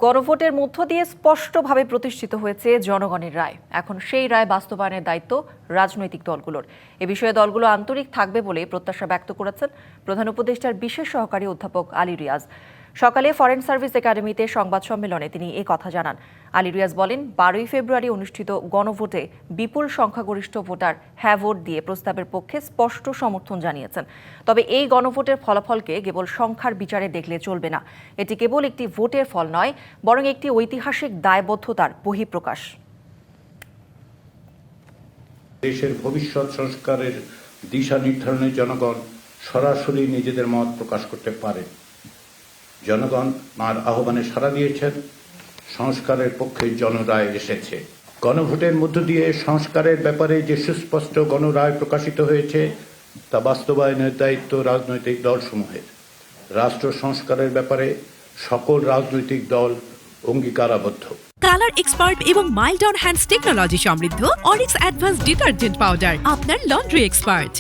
গণভোটের মধ্য দিয়ে স্পষ্টভাবে প্রতিষ্ঠিত হয়েছে জনগণের রায়। এখন সেই রায় বাস্তবায়নের দায়িত্ব রাজনৈতিক দলগুলোর। এ বিষয়ে দলগুলো আন্তরিক থাকবে বলে প্রত্যাশা ব্যক্ত করেছেন প্রধান উপদেষ্টার বিশেষ সহকারী অধ্যাপক আলী রিয়াজ। সকালে ফরেন সার্ভিস একাডেমিতে সংবাদ সম্মেলনে তিনি এ কথা জানান। আলী রিয়াজ বলেন, 12ই ফেব্রুয়ারি অনুষ্ঠিত গণভোটে বিপুল সংখ্যাগরিষ্ঠ ভোটার হ্যাঁ ভোট দিয়ে প্রস্তাবের পক্ষে স্পষ্ট সমর্থন জানিয়েছেন। তবে এই গণভোটের ফলাফলকে কেবল সংখ্যার বিচারে দেখলে চলবে না। এটি কেবল একটি ভোটের ফল নয়, বরং একটি ঐতিহাসিক দায়বদ্ধতার বহিঃপ্রকাশ। দেশের ভবিষ্যৎ সংস্কারের দিশা নির্ধারণে জনগণ সরাসরি নিজেদের মত প্রকাশ করতে পারে। জনগণ তার আহ্বানে সাড়া দিয়েছেন, সংস্কারের পক্ষে জনরায় এসেছে। গণভোটের মধ্য দিয়ে সংস্কারের ব্যাপারে যে সুস্পষ্ট গণরায় প্রকাশিত হয়েছে তা বাস্তবায়নের দায়িত্ব রাজনৈতিক দলসমূহের। রাষ্ট্র সংস্কারের ব্যাপারে সকল রাজনৈতিক দল অঙ্গীকারাবদ্ধ। কালার এক্সপার্ট এবং মাইল্ড অন হ্যান্ডস টেকনোলজি সমৃদ্ধ অরিক্স অ্যাডভান্স ডিটারজেন্ট পাউডার আপনার লন্ড্রি এক্সপার্ট।